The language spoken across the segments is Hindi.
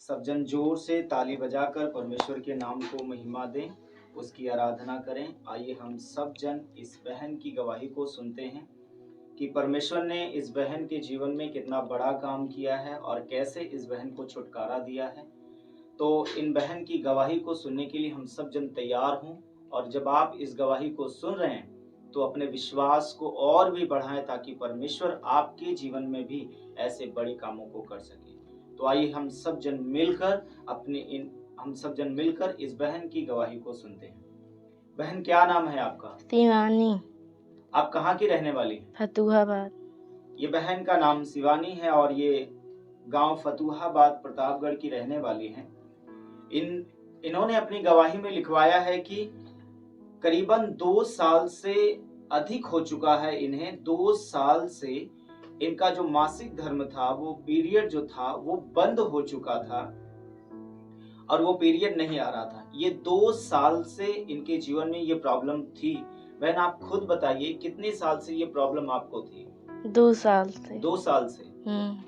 सब जन जोर से ताली बजाकर परमेश्वर के नाम को महिमा दें, उसकी आराधना करें। आइए हम सब जन इस बहन की गवाही को सुनते हैं कि परमेश्वर ने इस बहन के जीवन में कितना बड़ा काम किया है और कैसे इस बहन को छुटकारा दिया है। तो इन बहन की गवाही को सुनने के लिए हम सब जन तैयार हों, और जब आप इस गवाही को सुन रहे हैं तो अपने विश्वास को और भी बढ़ाएं ताकि परमेश्वर आपके जीवन में भी ऐसे बड़े कामों को कर सके। तो आइए हम सब जन मिलकर इस बहन की गवाही को सुनते हैं। बहन, क्या नाम है आपका? शिवानी। आप कहाँ की रहने वाली हैं? फतुहाबाद। ये बहन का नाम शिवानी है और ये गांव फतुहाबाद प्रतापगढ़ की रहने वाली हैं। इन्होंने अपनी गवाही में लिखवाया है कि करीबन 2 साल से अधिक हो चुका है इन्हें। 2 साल से इनका जो मासिक धर्म था, वो पीरियड जो था वो बंद हो चुका था और वो पीरियड नहीं आ रहा था। ये 2 साल से इनके जीवन में ये प्रॉब्लम थी। बहन, आप खुद बताइए कितने साल से ये प्रॉब्लम आपको थी? 2 साल से। 2 साल से।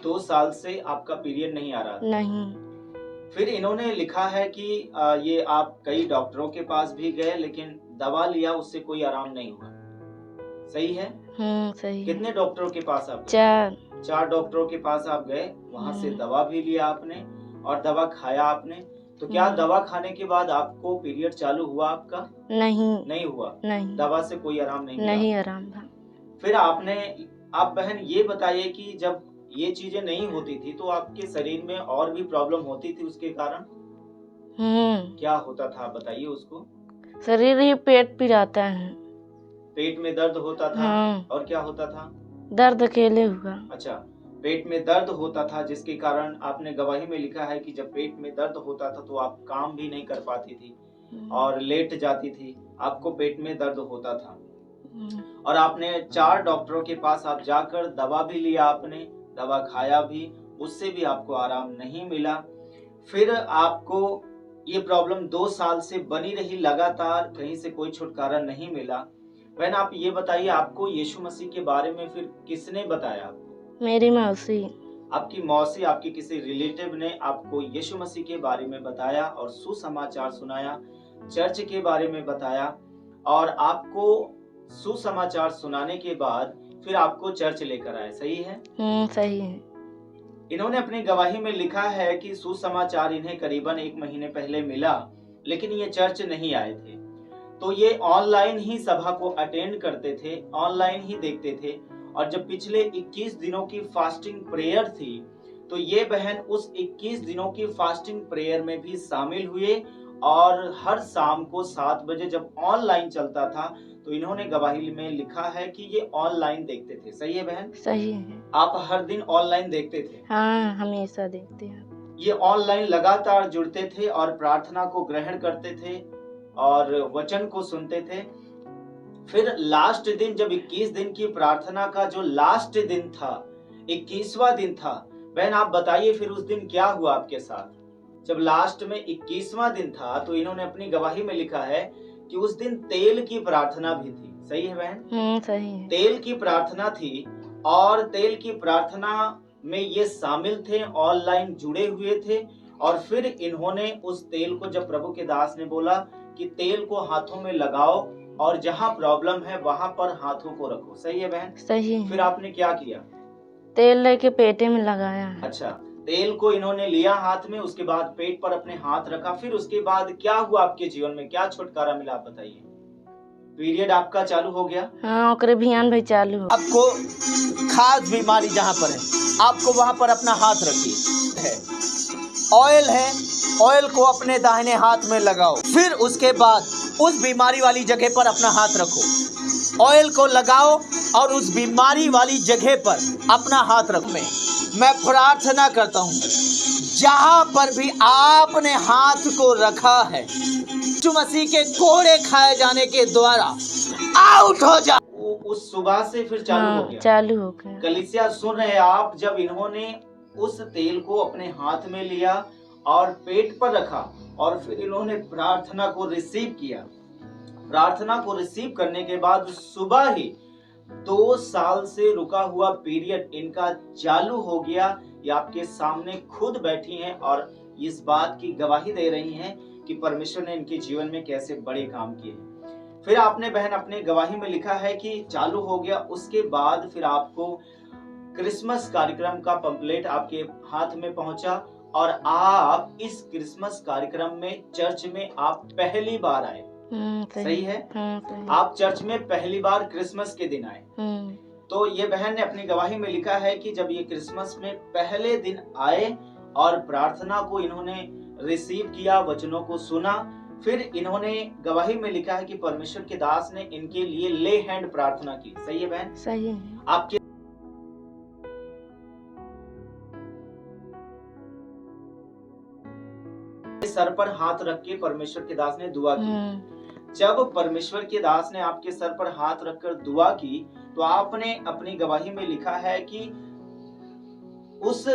2 साल से आपका पीरियड नहीं आ रहा था? नहीं। फिर इन्होंने लिखा है कि ये आप कई डॉक्टरों के पास भी गए, लेकिन दवा लिया, उससे कोई आराम नहीं हुआ। सही है? सही। कितने डॉक्टरों के पास आप गए? 4 डॉक्टरों के पास आप गए, वहां से दवा भी लिया आपने और दवा खाया आपने। तो क्या दवा खाने के बाद आपको पीरियड चालू हुआ आपका? नहीं हुआ। नहीं। दवा से कोई आराम नहीं मिला? नहीं आराम था। फिर आप बहन ये बताइए कि जब ये चीजें नहीं होती थी तो आपके शरीर में और भी प्रॉब्लम होती थी उसके कारण? क्या होता था, बताइए उसको। शरीर ही पेट पिराता है। पेट में दर्द होता था? और क्या होता था? दर्द अकेले हुआ। अच्छा, पेट में दर्द होता था, जिसके कारण आपने गवाही में लिखा है कि जब पेट में दर्द होता था तो आप काम भी नहीं कर पाती थी और लेट जाती थी, आपको पेट में दर्द होता था। और आपने 4 डॉक्टरों के पास आप जाकर दवा भी लिया, आपने दवा खाया भी, उससे भी आपको आराम नहीं मिला। फिर आपको ये प्रॉब्लम 2 साल से बनी रही लगातार, कहीं से कोई छुटकारा नहीं मिला। बहन, आप ये बताइए, आपको यीशु मसीह के बारे में फिर किसने बताया आपको? मेरी मौसी। आपकी मौसी, आपके किसी रिलेटिव ने आपको यीशु मसीह के बारे में बताया और सुसमाचार सुनाया, चर्च के बारे में बताया, और आपको सुसमाचार सुनाने के बाद फिर आपको चर्च लेकर आए। सही है? सही है। इन्होंने अपनी गवाही में लिखा है कि सुसमाचार इन्हें करीबन 1 महीने पहले मिला, लेकिन ये चर्च नहीं आए थे। तो ये ऑनलाइन ही सभा को अटेंड करते थे, ऑनलाइन ही देखते थे। और जब पिछले 21 दिनों की फास्टिंग प्रेयर थी तो ये बहन उस 21 दिनों की फास्टिंग प्रेयर में भी शामिल हुए, और हर शाम को 7 बजे जब ऑनलाइन चलता था तो इन्होंने गवाही में लिखा है कि ये ऑनलाइन देखते थे। सही है बहन? सही है। आप हर दिन ऑनलाइन देखते थे? हाँ, हमेशा देखते हैं। ये ऑनलाइन लगातार जुड़ते थे और प्रार्थना को ग्रहण करते थे और वचन को सुनते थे। फिर लास्ट दिन, जब 21 दिन की प्रार्थना का जो लास्ट दिन था, 21वां दिन था, बहन आप बताइए फिर उस दिन क्या हुआ आपके साथ? जब लास्ट में 21वां दिन था तो इन्होंने अपनी गवाही में लिखा है कि उस दिन तेल की प्रार्थना भी थी। सही है बहन? सही है। तेल की प्रार्थना थी और तेल की प्रार्थना में ये शामिल थे, ऑनलाइन जुड़े हुए थे। और फिर इन्होंने उस तेल को, जब प्रभु के दास ने बोला कि तेल को हाथों में लगाओ और जहाँ प्रॉब्लम है वहां पर हाथों को रखो। सही है बहन? सही है। फिर आपने क्या किया? तेल लेके पेटे में लगाया। अच्छा, तेल को इन्होंने लिया हाथ में, उसके बाद पेट पर अपने हाथ रखा। फिर उसके बाद क्या हुआ आपके जीवन में, क्या छुटकारा मिला, आप बताइए। पीरियड आपका चालू हो गया? हाँ, ओकरे भियान भी चालू हो। आपको खास बीमारी जहाँ पर है, आपको वहां पर अपना हाथ रखिए। ऑयल है, ऑयल को अपने दाहिने हाथ में लगाओ। फिर उसके बाद उस बीमारी वाली जगह पर अपना हाथ रखो, ऑयल को लगाओ और उस बीमारी वाली जगह पर अपना हाथ रखो। मैं प्रार्थना करता हूँ, जहाँ पर भी आपने हाथ को रखा है, यीशु मसीह के कोड़े खाए जाने के द्वारा आउट हो जा। उस सुबह से फिर चालू हो गया? चालू हो गया। कलीसिया सुन रहे आप, जब इन्होंने उस तेल को अपने हाथ में लिया और पेट पर रखा और फिर इन्होंने प्रार्थना को रिसीव किया, प्रार्थना को रिसीव करने के बाद सुबह ही 2 साल से रुका हुआ पीरियड इनका चालू हो गया। ये आपके सामने खुद बैठी हैं और इस बात की गवाही दे रही हैं कि परमेश्वर ने इनके जीवन में कैसे बड़े काम किए हैं। फिर आपने बहन अपने गवाही में लिखा है कि चालू हो गया, उसके बाद फिर आपको क्रिसमस कार्यक्रम का पंपलेट आपके हाथ में पहुंचा और आप इस क्रिसमस कार्यक्रम में चर्च में आप पहली बार आए। सही है? सही। आप चर्च में पहली बार क्रिसमस के दिन आए। तो ये बहन ने अपनी गवाही में लिखा है कि जब ये क्रिसमस में पहले दिन आए और प्रार्थना को इन्होंने रिसीव किया, वचनों को सुना, फिर इन्होंने गवाही में लिखा है कि परमेश्वर के दास ने इनके लिए ले हैंड प्रार्थना की। सही है बहन? सही है। आपके सर पर हाथ रख के परमेश्वर के दास ने दुआ की। जब परमेश्वर के दास ने आपके सर पर हाथ रखकर दुआ की तो आपने अपनी गवाही में लिखा है कि उस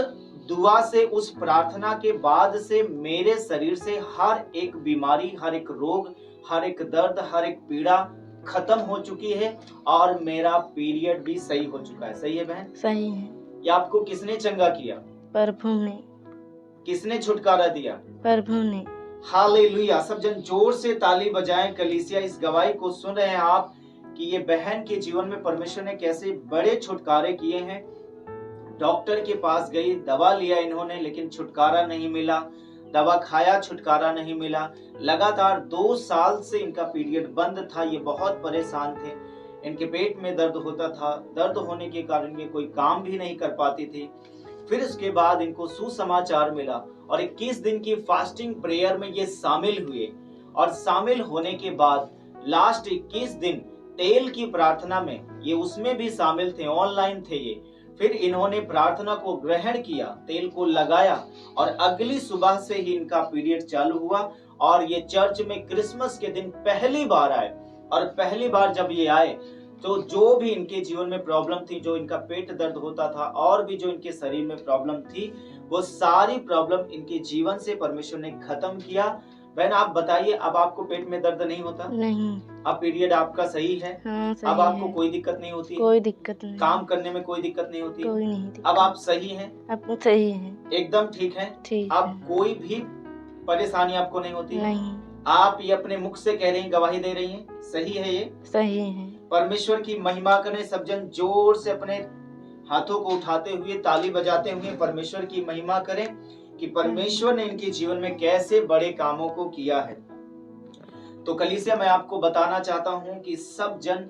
दुआ से, उस प्रार्थना के बाद से मेरे शरीर से हर एक बीमारी, हर एक रोग, हर एक दर्द, हर एक पीड़ा खत्म हो चुकी है और मेरा पीरियड भी सही हो चुका है। सही है बहन? सही है। ये आपको किसने चंगा किया? प्रभु ने। किसने छुटकारा दिया? प्रभु ने। हालेलुया। सब जन जोर से ताली बजाएं। कलीसिया, इस गवाही को सुन रहे हैं आप कि ये बहन के जीवन में परमेश्वर ने कैसे बड़े छुटकारे किए हैं। डॉक्टर के पास गई, दवा लिया इन्होंने, लेकिन छुटकारा नहीं मिला। दवा खाया, छुटकारा नहीं मिला। लगातार 2 साल से इनका पीरियड बंद था। ये बहुत परेशान थे। इनके पेट में दर्द होता था। दर्द होने के कारण ये कोई काम भी नहीं कर पाती थी। फिर उसके बाद इनको सुसमाचार मिला और 21 दिन की फास्टिंग प्रेयर में ये शामिल हुए और शामिल होने के बाद लास्ट 21 दिन तेल की प्रार्थना में ये उसमें भी शामिल थे, ऑनलाइन थे ये। फिर इन्होंने प्रार्थना को ग्रहण किया, तेल को लगाया और अगली सुबह से ही इनका पीरियड चालू हुआ और ये चर्च में क्रिसमस के दिन पहली बार आए। और पहली बार जब ये आए तो जो भी इनके जीवन में प्रॉब्लम थी, जो इनका पेट दर्द होता था और भी जो इनके शरीर में प्रॉब्लम थी, वो सारी प्रॉब्लम इनके जीवन से परमेश्वर ने खत्म किया। बहन आप बताइए, अब आपको पेट में दर्द नहीं होता? नहीं। अब पीरियड आपका सही है? हाँ, सही अब आपको है। कोई दिक्कत नहीं होती? कोई दिक्कत नहीं। काम करने में कोई दिक्कत नहीं होती? कोई नहीं दिक्कत। अब आप सही हैं? अब सही है। एकदम ठीक है? ठीक अब है। कोई भी परेशानी आपको नहीं होती? नहीं। आप ये अपने मुख से कह रही हैं, गवाही दे रही हैं, सही है ये? सही है। परमेश्वर की महिमा करें। सब जन जोर से अपने हाथों को उठाते हुए, ताली बजाते हुए परमेश्वर की महिमा करें कि परमेश्वर ने इनके जीवन में कैसे बड़े कामों को किया है। तो कलीसिया, मैं आपको बताना चाहता हूं कि सब जन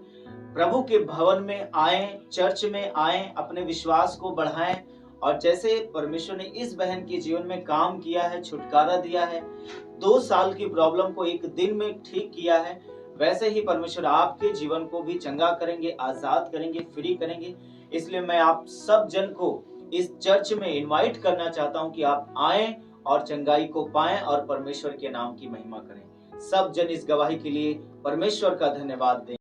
प्रभु के भवन में आए, चर्च में आए, अपने विश्वास को बढ़ाएं और जैसे परमेश्वर ने इस बहन के जीवन में काम किया है, छुटकारा दिया है, 2 साल की प्रॉब्लम को 1 दिन में ठीक किया है, वैसे ही परमेश्वर आपके जीवन को भी चंगा करेंगे, आजाद करेंगे, फ्री करेंगे। इसलिए मैं आप सब जन को इस चर्च में इनवाइट करना चाहता हूं कि आप आएं और चंगाई को पाएं और परमेश्वर के नाम की महिमा करें। सब जन इस गवाही के लिए परमेश्वर का धन्यवाद दें।